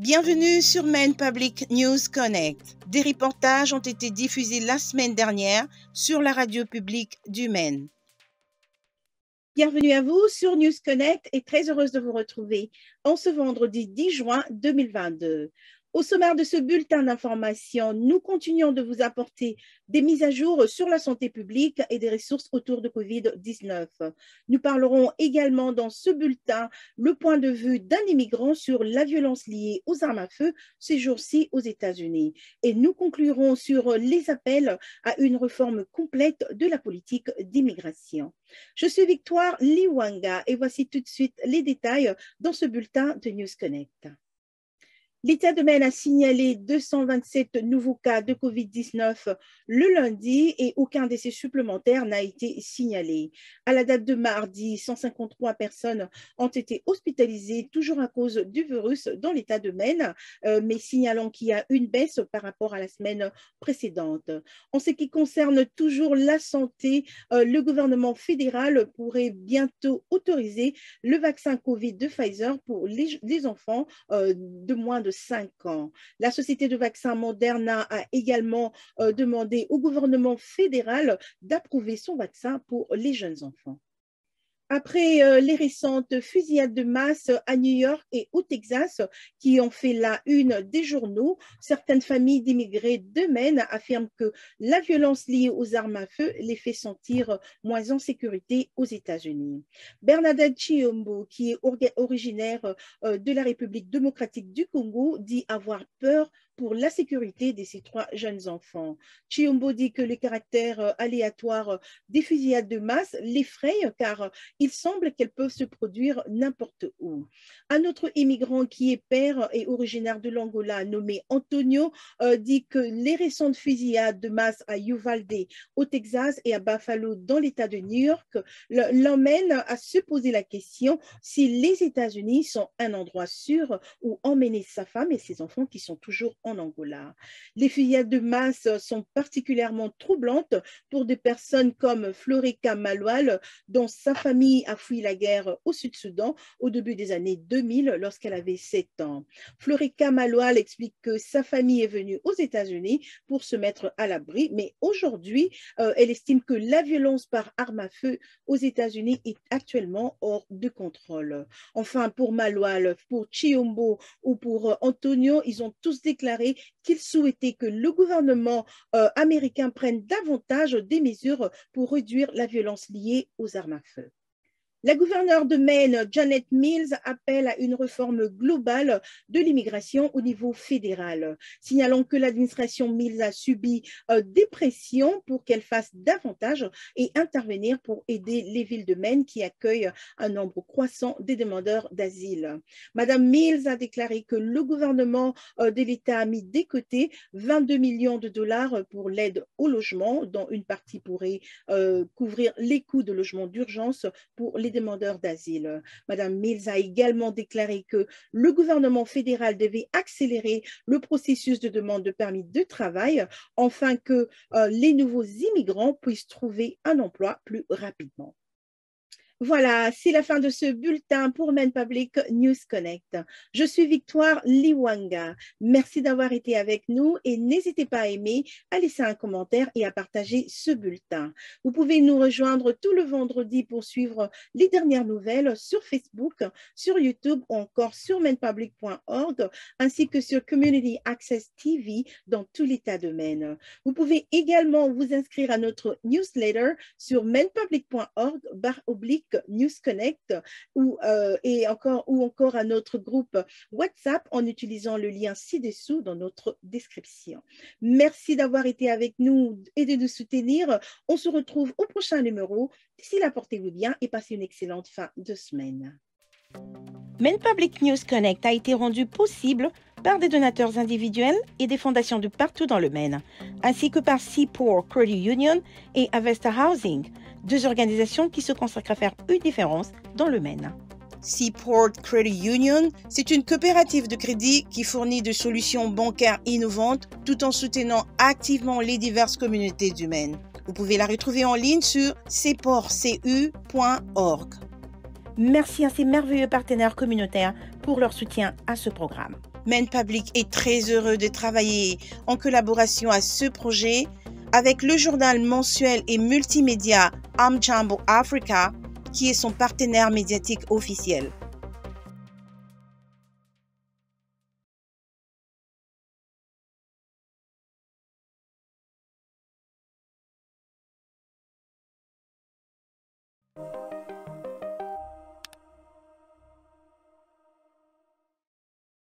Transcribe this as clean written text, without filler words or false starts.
Bienvenue sur Maine Public News Connect. Des reportages ont été diffusés la semaine dernière sur la radio publique du Maine. Bienvenue à vous sur News Connect et très heureuse de vous retrouver en ce vendredi 10 juin 2022. Au sommaire de ce bulletin d'information, nous continuons de vous apporter des mises à jour sur la santé publique et des ressources autour de COVID-19. Nous parlerons également dans ce bulletin le point de vue d'un immigrant sur la violence liée aux armes à feu ces jours-ci aux États-Unis. Et nous conclurons sur les appels à une réforme complète de la politique d'immigration. Je suis Victoire Liwanga et voici tout de suite les détails dans ce bulletin de News Connect. L'État de Maine a signalé 227 nouveaux cas de COVID-19 le lundi et aucun décès supplémentaire n'a été signalé. À la date de mardi, 153 personnes ont été hospitalisées, toujours à cause du virus dans l'État de Maine, mais signalant qu'il y a une baisse par rapport à la semaine précédente. En ce qui concerne toujours la santé, le gouvernement fédéral pourrait bientôt autoriser le vaccin COVID de Pfizer pour les enfants de moins de 5 ans. La société de vaccins Moderna a également demandé au gouvernement fédéral d'approuver son vaccin pour les jeunes enfants. Après les récentes fusillades de masse à New York et au Texas qui ont fait la une des journaux, certaines familles d'immigrés de Maine affirment que la violence liée aux armes à feu les fait sentir moins en sécurité aux États-Unis. Bernadette Chiyombo, qui est originaire de la République démocratique du Congo, dit avoir peur pour la sécurité de ses 3 jeunes enfants. Chiyombo dit que le caractère aléatoire des fusillades de masse l'effraie car il semble qu'elles peuvent se produire n'importe où. Un autre immigrant qui est père et originaire de l'Angola, nommé Antonio, dit que les récentes fusillades de masse à Uvalde, au Texas et à Buffalo, dans l'État de New York, l'emmènent à se poser la question si les États-Unis sont un endroit sûr où emmener sa femme et ses enfants qui sont toujours en Angola. Les fusillades de masse sont particulièrement troublantes pour des personnes comme Florika Malual, dont sa famille a fui la guerre au Sud-Soudan au début des années 2000 lorsqu'elle avait 7 ans. Florika Malual explique que sa famille est venue aux États-Unis pour se mettre à l'abri, mais aujourd'hui, elle estime que la violence par arme à feu aux États-Unis est actuellement hors de contrôle. Enfin, pour Malual, pour Chiyombo ou pour Antonio, ils ont tous déclaré qu'ils souhaitaient que le gouvernement américain prenne davantage des mesures pour réduire la violence liée aux armes à feu. La gouverneure de Maine, Janet Mills, appelle à une réforme globale de l'immigration au niveau fédéral, signalant que l'administration Mills a subi des pressions pour qu'elle fasse davantage et intervenir pour aider les villes de Maine qui accueillent un nombre croissant des demandeurs d'asile. Madame Mills a déclaré que le gouvernement de l'État a mis de côté 22 millions de dollars pour l'aide au logement, dont une partie pourrait couvrir les coûts de logement d'urgence pour les demandeurs d'asile. Madame Mills a également déclaré que le gouvernement fédéral devait accélérer le processus de demande de permis de travail afin que les nouveaux immigrants puissent trouver un emploi plus rapidement. Voilà, c'est la fin de ce bulletin pour Maine Public News Connect. Je suis Victoire Liwanga. Merci d'avoir été avec nous et n'hésitez pas à aimer, à laisser un commentaire et à partager ce bulletin. Vous pouvez nous rejoindre tout le vendredi pour suivre les dernières nouvelles sur Facebook, sur YouTube ou encore sur mainepublic.org ainsi que sur Community Access TV dans tout l'État de Maine. Vous pouvez également vous inscrire à notre newsletter sur mainepublic.org// News Connect ou encore à notre groupe WhatsApp en utilisant le lien ci-dessous dans notre description. Merci d'avoir été avec nous et de nous soutenir. On se retrouve au prochain numéro. D'ici là, portez-vous bien et passez une excellente fin de semaine. Maine Public News Connect a été rendu possible par des donateurs individuels et des fondations de partout dans le Maine, ainsi que par Seaport Credit Union et Avesta Housing, 2 organisations qui se consacrent à faire une différence dans le Maine. Seaport Credit Union, c'est une coopérative de crédit qui fournit des solutions bancaires innovantes tout en soutenant activement les diverses communautés du Maine. Vous pouvez la retrouver en ligne sur seaportcu.org. Merci à ces merveilleux partenaires communautaires pour leur soutien à ce programme. Maine Public est très heureux de travailler en collaboration à ce projet avec le journal mensuel et multimédia Amjambo Africa, qui est son partenaire médiatique officiel.